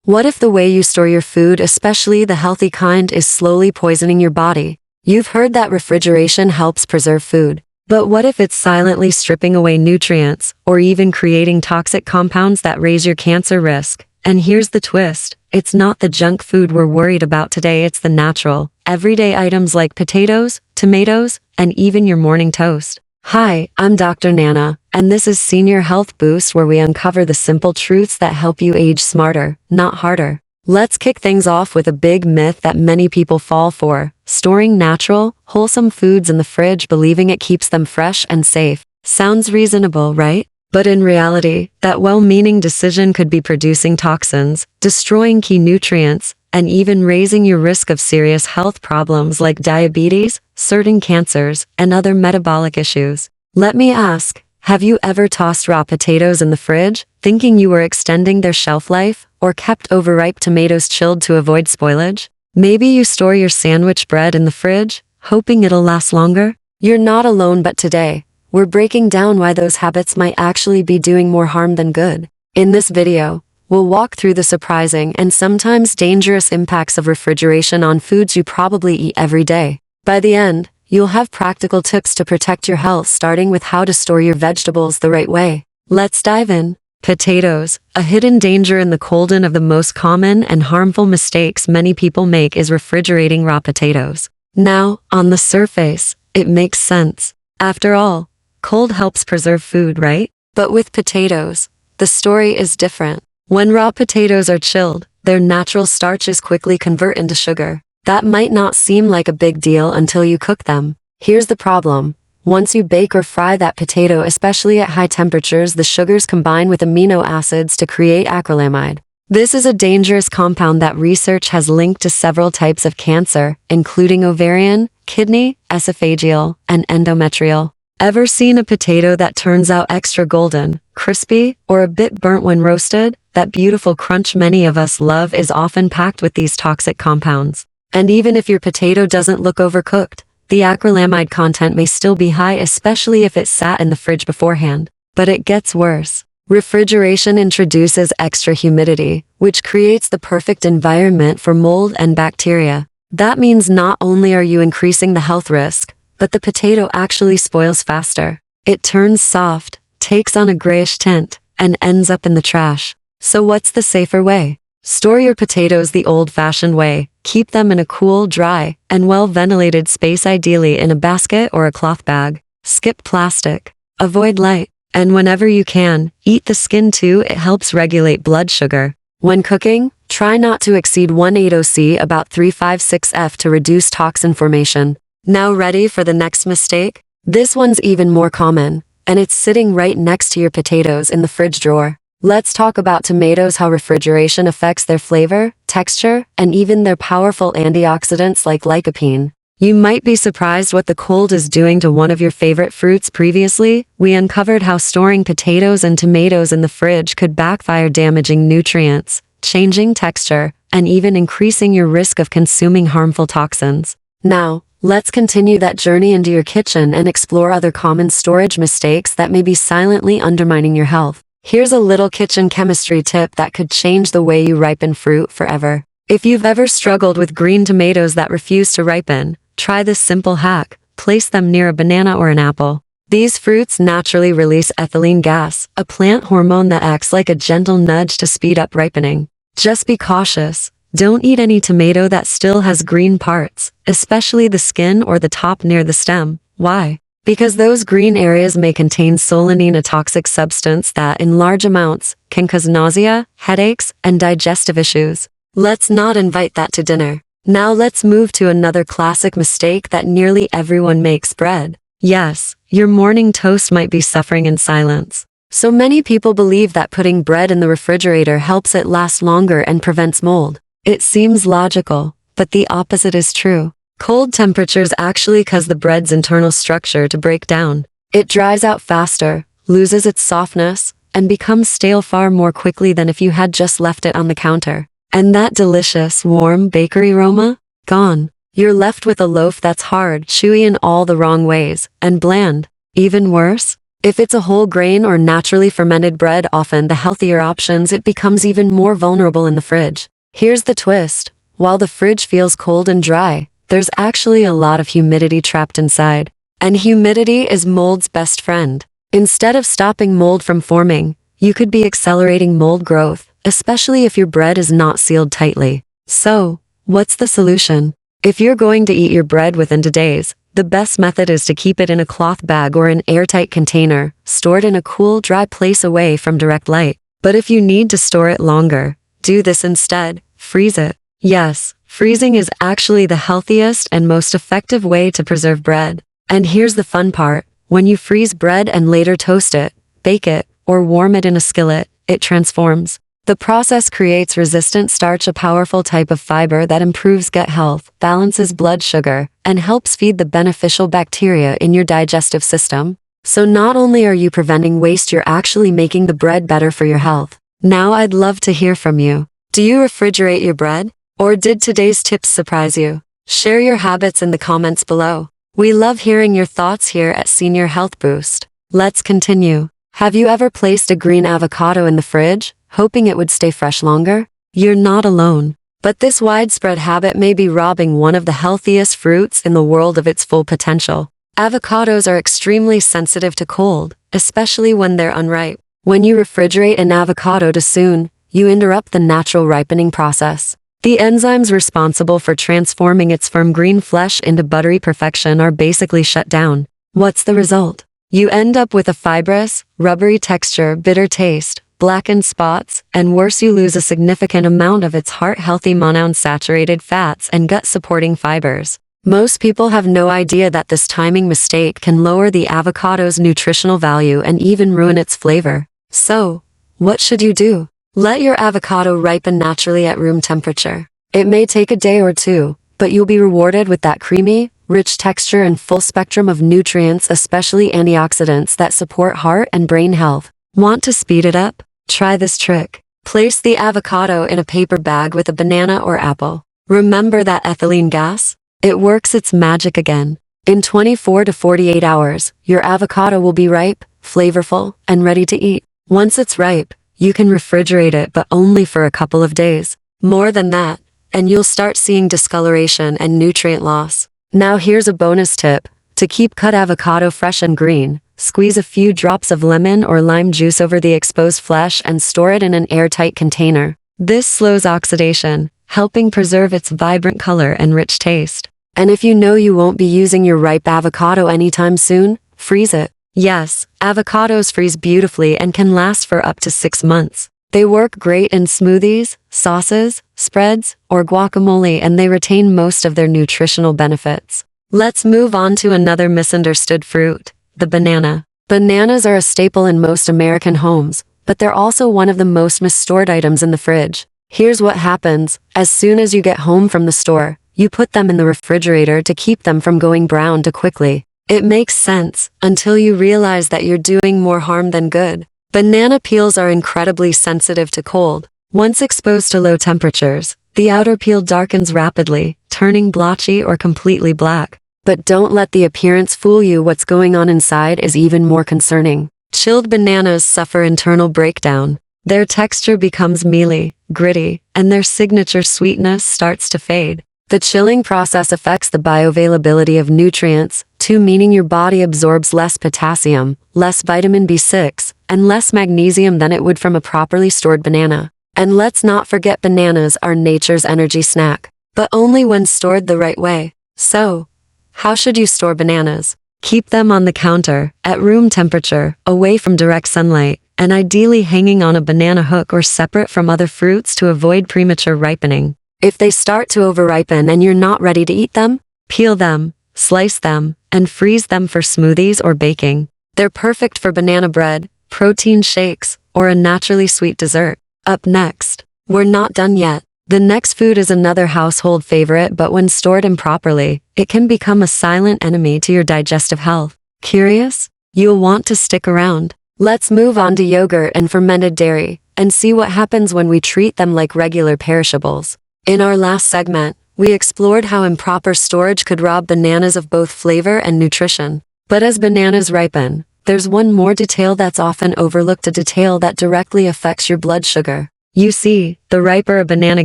What if the way you store your food, especially the healthy kind, is slowly poisoning your body? You've heard that refrigeration helps preserve food. But what if it's silently stripping away nutrients, or even creating toxic compounds that raise your cancer risk? And here's the twist. It's not the junk food we're worried about today, it's the natural, everyday items like potatoes, tomatoes, and even your morning toast. Hi, I'm Dr. Nana, and this is Senior Health Boost, where we uncover the simple truths that help you age smarter, not harder. Let's kick things off with a big myth that many people fall for: storing natural, wholesome foods in the fridge believing it keeps them fresh and safe. Sounds reasonable, right? But in reality, that well-meaning decision could be producing toxins, destroying key nutrients, and even raising your risk of serious health problems like diabetes, certain cancers, and other metabolic issues. Let me ask, have you ever tossed raw potatoes in the fridge, thinking you were extending their shelf life, or kept overripe tomatoes chilled to avoid spoilage? Maybe you store your sandwich bread in the fridge, hoping it'll last longer? You're not alone, but today, we're breaking down why those habits might actually be doing more harm than good. In this video, we'll walk through the surprising and sometimes dangerous impacts of refrigeration on foods you probably eat every day. By the end, you'll have practical tips to protect your health, starting with how to store your vegetables the right way. Let's dive in. Potatoes, a hidden danger in the cauldron of the most common and harmful mistakes many people make is refrigerating raw potatoes. Now, on the surface, it makes sense. After all, cold helps preserve food, right? But with potatoes, the story is different. When raw potatoes are chilled, their natural starches quickly convert into sugar. That might not seem like a big deal until you cook them. Here's the problem. Once you bake or fry that potato, especially at high temperatures, the sugars combine with amino acids to create acrylamide. This is a dangerous compound that research has linked to several types of cancer, including ovarian, kidney, esophageal, and endometrial. Ever seen a potato that turns out extra golden, crispy, or a bit burnt when roasted? That beautiful crunch many of us love is often packed with these toxic compounds. And even if your potato doesn't look overcooked, the acrylamide content may still be high, especially if it sat in the fridge beforehand. But it gets worse. Refrigeration introduces extra humidity, which creates the perfect environment for mold and bacteria. That means not only are you increasing the health risk, but the potato actually spoils faster. It turns soft, takes on a grayish tint, and ends up in the trash. So what's the safer way? Store your potatoes the old-fashioned way. Keep them in a cool, dry, and well-ventilated space, ideally in a basket or a cloth bag. Skip plastic. Avoid light. And whenever you can, eat the skin too. It helps regulate blood sugar. When cooking, try not to exceed 180 C, about 356 F, to reduce toxin formation. Now ready for the next mistake? This one's even more common, and it's sitting right next to your potatoes in the fridge drawer. Let's talk about tomatoes, how refrigeration affects their flavor, texture, and even their powerful antioxidants like lycopene. You might be surprised what the cold is doing to one of your favorite fruits. Previously, we uncovered how storing potatoes and tomatoes in the fridge could backfire, damaging nutrients, changing texture, and even increasing your risk of consuming harmful toxins. Now, let's continue that journey into your kitchen and explore other common storage mistakes that may be silently undermining your health. Here's a little kitchen chemistry tip that could change the way you ripen fruit forever. If you've ever struggled with green tomatoes that refuse to ripen, try this simple hack. Place them near a banana or an apple. These fruits naturally release ethylene gas, a plant hormone that acts like a gentle nudge to speed up ripening. Just be cautious. Don't eat any tomato that still has green parts, especially the skin or the top near the stem. Why? Because those green areas may contain solanine, a toxic substance that, in large amounts, can cause nausea, headaches, and digestive issues. Let's not invite that to dinner. Now let's move to another classic mistake that nearly everyone makes: bread. Yes, your morning toast might be suffering in silence. So many people believe that putting bread in the refrigerator helps it last longer and prevents mold. It seems logical, but the opposite is true. Cold temperatures actually cause the bread's internal structure to break down. It dries out faster, loses its softness, and becomes stale far more quickly than if you had just left it on the counter. And that delicious, warm bakery aroma? Gone. You're left with a loaf that's hard, chewy in all the wrong ways, and bland. Even worse, If it's a whole grain or naturally fermented bread, often the healthier options, it becomes even more vulnerable in the fridge. Here's the twist. While the fridge feels cold and dry, there's actually a lot of humidity trapped inside. And humidity is mold's best friend. Instead of stopping mold from forming, you could be accelerating mold growth, especially if your bread is not sealed tightly. So, what's the solution? If you're going to eat your bread within 2 days, the best method is to keep it in a cloth bag or an airtight container, stored in a cool, dry place away from direct light. But if you need to store it longer, do this instead: freeze it. Yes, freezing is actually the healthiest and most effective way to preserve bread. And here's the fun part: when you freeze bread and later toast it, bake it, or warm it in a skillet, it transforms. The process creates resistant starch, a powerful type of fiber that improves gut health, balances blood sugar, and helps feed the beneficial bacteria in your digestive system. So not only are you preventing waste, you're actually making the bread better for your health. Now I'd love to hear from you. Do you refrigerate your bread? Or did today's tips surprise you? Share your habits in the comments below. We love hearing your thoughts here at Senior Health Boost. Let's continue. Have you ever placed a green avocado in the fridge, hoping it would stay fresh longer? You're not alone. But this widespread habit may be robbing one of the healthiest fruits in the world of its full potential. Avocados are extremely sensitive to cold, especially when they're unripe. When you refrigerate an avocado too soon, you interrupt the natural ripening process. The enzymes responsible for transforming its firm green flesh into buttery perfection are basically shut down. What's the result? You end up with a fibrous, rubbery texture, bitter taste, blackened spots, and worse, you lose a significant amount of its heart-healthy monounsaturated fats and gut-supporting fibers. Most people have no idea that this timing mistake can lower the avocado's nutritional value and even ruin its flavor. So, what should you do? Let your avocado ripen naturally at room temperature. It may take a day or two, but you'll be rewarded with that creamy, rich texture and full spectrum of nutrients, especially antioxidants that support heart and brain health. Want to speed it up? Try this trick. Place the avocado in a paper bag with a banana or apple. Remember that ethylene gas? It works its magic again. In 24 to 48 hours, your avocado will be ripe, flavorful, and ready to eat. Once it's ripe, you can refrigerate it, but only for a couple of days. More than that, and you'll start seeing discoloration and nutrient loss. Now here's a bonus tip. To keep cut avocado fresh and green, squeeze a few drops of lemon or lime juice over the exposed flesh and store it in an airtight container. This slows oxidation, helping preserve its vibrant color and rich taste. And if you know you won't be using your ripe avocado anytime soon, freeze it. Yes, avocados freeze beautifully and can last for up to 6 months. They work great in smoothies, sauces, spreads, or guacamole, and they retain most of their nutritional benefits. Let's move on to another misunderstood fruit, the banana. Bananas are a staple in most American homes, but they're also one of the most misstored items in the fridge. Here's what happens. As soon as you get home from the store, you put them in the refrigerator to keep them from going brown too quickly. It makes sense, until you realize that you're doing more harm than good. Banana peels are incredibly sensitive to cold. Once exposed to low temperatures, the outer peel darkens rapidly, turning blotchy or completely black. But don't let the appearance fool you. What's going on inside is even more concerning. Chilled bananas suffer internal breakdown. Their texture becomes mealy, gritty, and their signature sweetness starts to fade. The chilling process affects the bioavailability of nutrients, too, meaning your body absorbs less potassium, less vitamin B6, and less magnesium than it would from a properly stored banana. And let's not forget, bananas are nature's energy snack, but only when stored the right way. So, how should you store bananas? Keep them on the counter, at room temperature, away from direct sunlight, and ideally hanging on a banana hook or separate from other fruits to avoid premature ripening. If they start to overripen and you're not ready to eat them, peel them, slice them, and freeze them for smoothies or baking. They're perfect for banana bread, protein shakes, or a naturally sweet dessert. Up next, we're not done yet. The next food is another household favorite, but when stored improperly, it can become a silent enemy to your digestive health. Curious? You'll want to stick around. Let's move on to yogurt and fermented dairy, and see what happens when we treat them like regular perishables. In our last segment, we explored how improper storage could rob bananas of both flavor and nutrition. But as bananas ripen, there's one more detail that's often overlooked, a detail that directly affects your blood sugar. You see, the riper a banana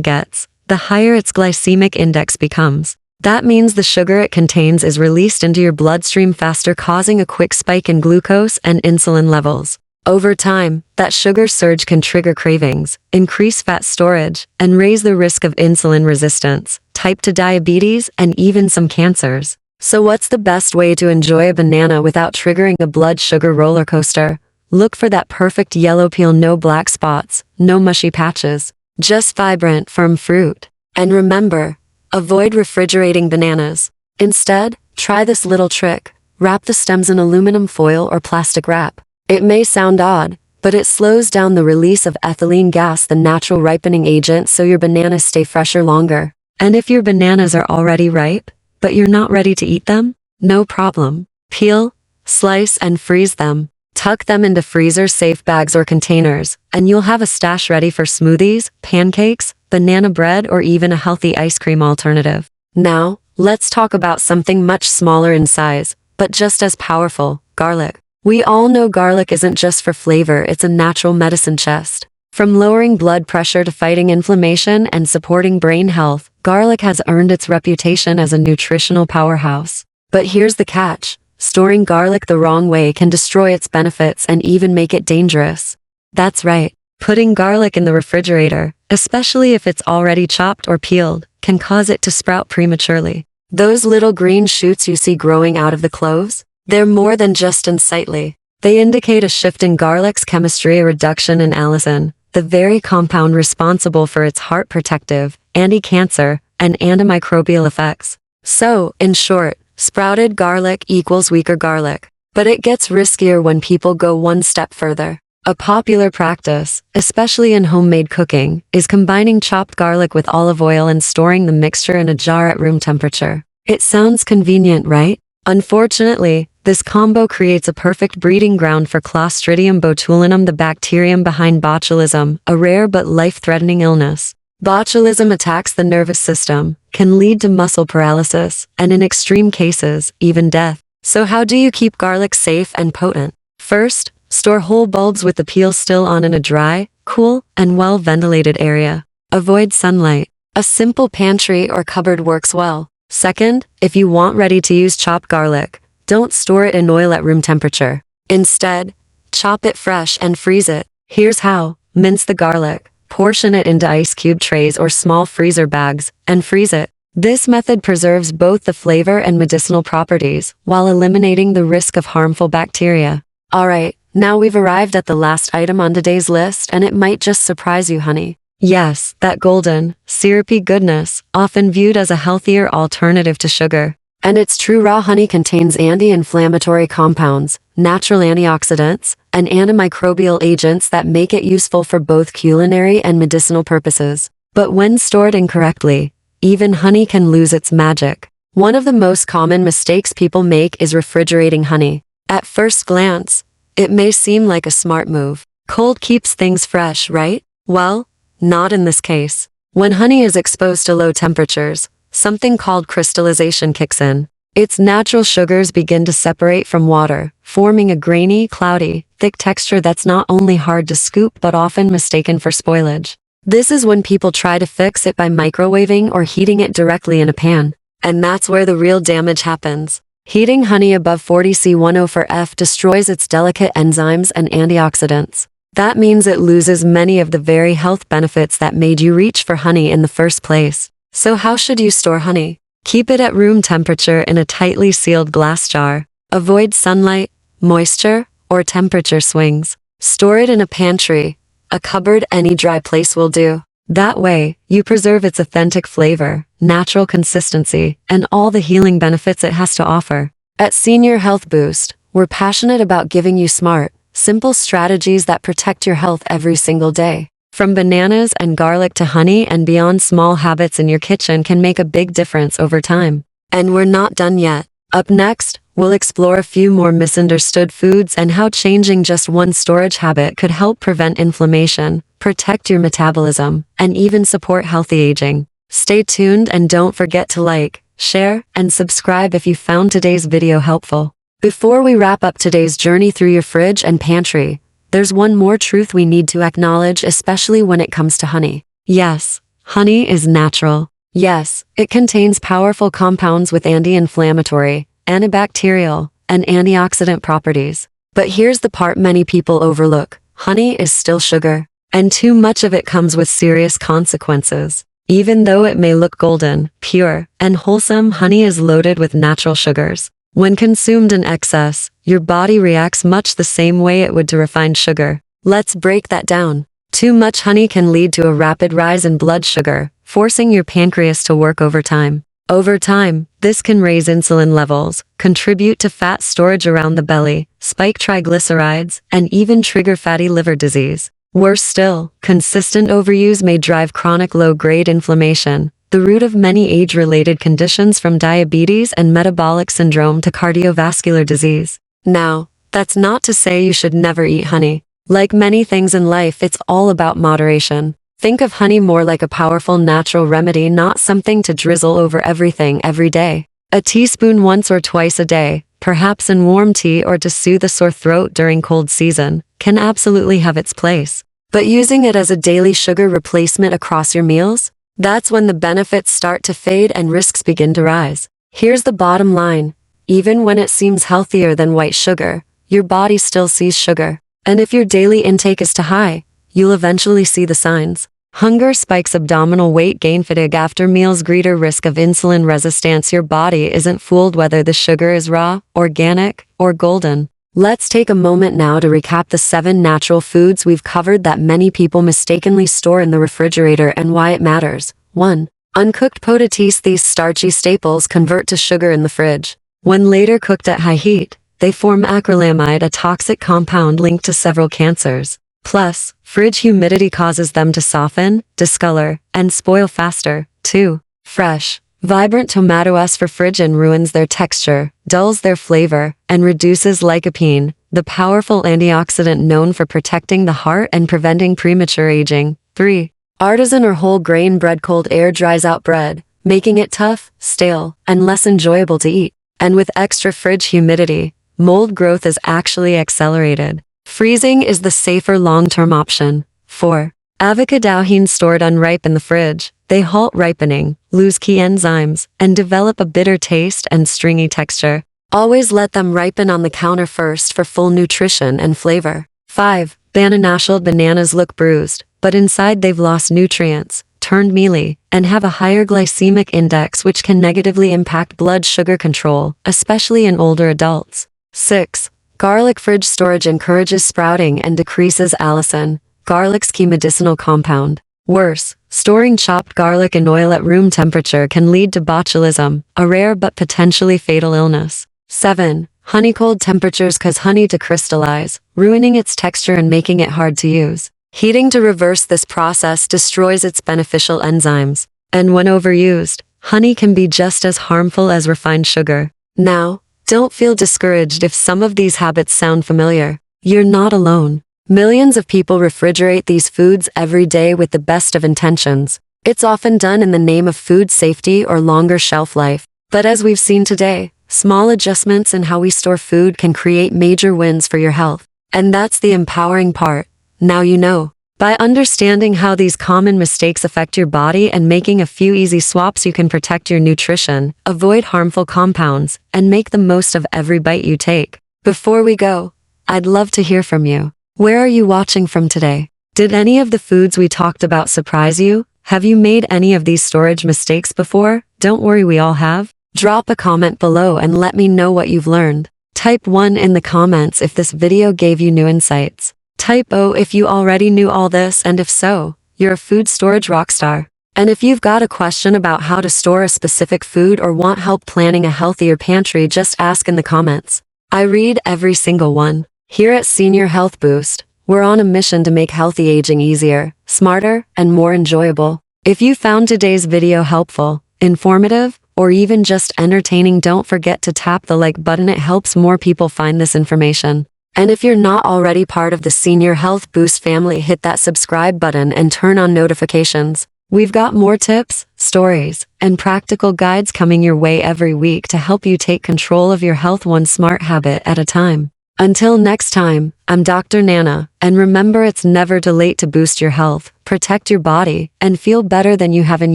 gets, the higher its glycemic index becomes. That means the sugar it contains is released into your bloodstream faster, causing a quick spike in glucose and insulin levels. Over time, that sugar surge can trigger cravings, increase fat storage, and raise the risk of insulin resistance, type 2 diabetes, and even some cancers. So what's the best way to enjoy a banana without triggering a blood sugar roller coaster? Look for that perfect yellow peel, no black spots, no mushy patches, just vibrant, firm fruit. And remember, avoid refrigerating bananas. Instead, try this little trick. Wrap the stems in aluminum foil or plastic wrap. It may sound odd, but it slows down the release of ethylene gas, the natural ripening agent, so your bananas stay fresher longer. And if your bananas are already ripe, but you're not ready to eat them, no problem. Peel, slice, and freeze them. Tuck them into freezer-safe bags or containers, and you'll have a stash ready for smoothies, pancakes, banana bread, or even a healthy ice cream alternative. Now, let's talk about something much smaller in size, but just as powerful: garlic. We all know garlic isn't just for flavor, it's a natural medicine chest. From lowering blood pressure to fighting inflammation and supporting brain health, garlic has earned its reputation as a nutritional powerhouse. But here's the catch: storing garlic the wrong way can destroy its benefits and even make it dangerous. That's right, putting garlic in the refrigerator, especially if it's already chopped or peeled, can cause it to sprout prematurely. Those little green shoots you see growing out of the cloves? They're more than just unsightly. They indicate a shift in garlic's chemistry, a reduction in allicin, the very compound responsible for its heart protective, anti-cancer, and antimicrobial effects. So, in short, sprouted garlic equals weaker garlic. But it gets riskier when people go one step further. A popular practice, especially in homemade cooking, is combining chopped garlic with olive oil and storing the mixture in a jar at room temperature. It sounds convenient, right? Unfortunately, this combo creates a perfect breeding ground for Clostridium botulinum, the bacterium behind botulism, a rare but life-threatening illness. Botulism attacks the nervous system, can lead to muscle paralysis, and in extreme cases, even death. So how do you keep garlic safe and potent? First, store whole bulbs with the peel still on in a dry, cool, and well-ventilated area. Avoid sunlight. A simple pantry or cupboard works well. Second, if you want ready-to-use chopped garlic, don't store it in oil at room temperature. Instead, chop it fresh and freeze it. Here's how: mince the garlic, portion it into ice cube trays or small freezer bags, and freeze it. This method preserves both the flavor and medicinal properties, while eliminating the risk of harmful bacteria. Alright, now we've arrived at the last item on today's list, and it might just surprise you, honey. Yes, that golden, syrupy goodness, often viewed as a healthier alternative to sugar. And it's true, raw honey contains anti-inflammatory compounds, natural antioxidants, and antimicrobial agents that make it useful for both culinary and medicinal purposes. But when stored incorrectly, even honey can lose its magic. One of the most common mistakes people make is refrigerating honey. At first glance, it may seem like a smart move. Cold keeps things fresh, right? Well, not in this case. When honey is exposed to low temperatures, something called crystallization kicks in. Its natural sugars begin to separate from water, forming a grainy, cloudy, thick texture that's not only hard to scoop but often mistaken for spoilage. This is when people try to fix it by microwaving or heating it directly in a pan. And that's where the real damage happens. Heating honey above 40 C104F destroys its delicate enzymes and antioxidants. That means it loses many of the very health benefits that made you reach for honey in the first place. So how should you store honey? Keep it at room temperature in a tightly sealed glass jar. Avoid sunlight, moisture, or temperature swings. Store it in a pantry, a cupboard, any dry place will do. That way, you preserve its authentic flavor, natural consistency, and all the healing benefits it has to offer. At Senior Health Boost, we're passionate about giving you smart, simple strategies that protect your health every single day. From bananas and garlic to honey and beyond, small habits in your kitchen can make a big difference over time. And we're not done yet. Up next, we'll explore a few more misunderstood foods and how changing just one storage habit could help prevent inflammation, protect your metabolism, and even support healthy aging. Stay tuned and don't forget to like, share, and subscribe if you found today's video helpful. Before we wrap up today's journey through your fridge and pantry, there's one more truth we need to acknowledge, especially when it comes to honey. Yes, honey is natural. Yes, it contains powerful compounds with anti-inflammatory, antibacterial, and antioxidant properties. But here's the part many people overlook. Honey is still sugar, and too much of it comes with serious consequences. Even though it may look golden, pure, and wholesome, honey is loaded with natural sugars. When consumed in excess, your body reacts much the same way it would to refined sugar. Let's break that down. Too much honey can lead to a rapid rise in blood sugar, forcing your pancreas to work overtime. Over time, this can raise insulin levels, contribute to fat storage around the belly, spike triglycerides, and even trigger fatty liver disease. Worse still, consistent overuse may drive chronic low-grade inflammation, the root of many age-related conditions from diabetes and metabolic syndrome to cardiovascular disease. Now, that's not to say you should never eat honey. Like many things in life, it's all about moderation. Think of honey more like a powerful natural remedy, not something to drizzle over everything every day. A teaspoon once or twice a day, perhaps in warm tea or to soothe a sore throat during cold season, can absolutely have its place. But using it as a daily sugar replacement across your meals? That's when the benefits start to fade and risks begin to rise. Here's the bottom line. Even when it seems healthier than white sugar, your body still sees sugar. And if your daily intake is too high, you'll eventually see the signs. Hunger spikes, abdominal weight gain, fatigue after meals, greater risk of insulin resistance. Your body isn't fooled whether the sugar is raw, organic, or golden. Let's take a moment now to recap the 7 natural foods we've covered that many people mistakenly store in the refrigerator and why it matters. 1. Uncooked potatoes. These starchy staples convert to sugar in the fridge. When later cooked at high heat, they form acrylamide, a toxic compound linked to several cancers. Plus, fridge humidity causes them to soften, discolor, and spoil faster. 2. Fresh, vibrant tomatoes for fridge and ruins their texture, dulls their flavor, and reduces lycopene, the powerful antioxidant known for protecting the heart and preventing premature aging. 3. Artisan or whole grain bread. Cold air dries out bread, making it tough, stale, and less enjoyable to eat. And with extra fridge humidity, mold growth is actually accelerated. Freezing is the safer long-term option. 4. Avocados stored unripe in the fridge. They halt ripening, lose key enzymes, and develop a bitter taste and stringy texture. Always let them ripen on the counter first for full nutrition and flavor. 5. Banana-shelled bananas look bruised, but inside they've lost nutrients, turned mealy, and have a higher glycemic index, which can negatively impact blood sugar control, especially in older adults. 6. Garlic. Fridge storage encourages sprouting and decreases allicin, garlic's key medicinal compound. Worse, storing chopped garlic in oil at room temperature can lead to botulism, a rare but potentially fatal illness. 7. Honey. Cold temperatures cause honey to crystallize, ruining its texture and making it hard to use. Heating to reverse this process destroys its beneficial enzymes. And when overused, honey can be just as harmful as refined sugar. Now, don't feel discouraged if some of these habits sound familiar. You're not alone. Millions of people refrigerate these foods every day with the best of intentions. It's often done in the name of food safety or longer shelf life. But as we've seen today, small adjustments in how we store food can create major wins for your health. And that's the empowering part. Now you know. By understanding how these common mistakes affect your body and making a few easy swaps, you can protect your nutrition, avoid harmful compounds, and make the most of every bite you take. Before we go, I'd love to hear from you. Where are you watching from today? Did any of the foods we talked about surprise you? Have you made any of these storage mistakes before? Don't worry, we all have. Drop a comment below and let me know what you've learned. Type 1 in the comments if this video gave you new insights. Type O if you already knew all this, and if so, you're a food storage rockstar. And if you've got a question about how to store a specific food or want help planning a healthier pantry, just ask in the comments. I read every single one. Here at Senior Health Boost, we're on a mission to make healthy aging easier, smarter, and more enjoyable. If you found today's video helpful, informative, or even just entertaining, don't forget to tap the like button. It helps more people find this information. And if you're not already part of the Senior Health Boost family, hit that subscribe button and turn on notifications. We've got more tips, stories, and practical guides coming your way every week to help you take control of your health one smart habit at a time. Until next time, I'm Dr. Nana, and remember it's never too late to boost your health, protect your body, and feel better than you have in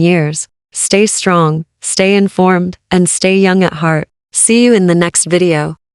years. Stay strong, stay informed, and stay young at heart. See you in the next video.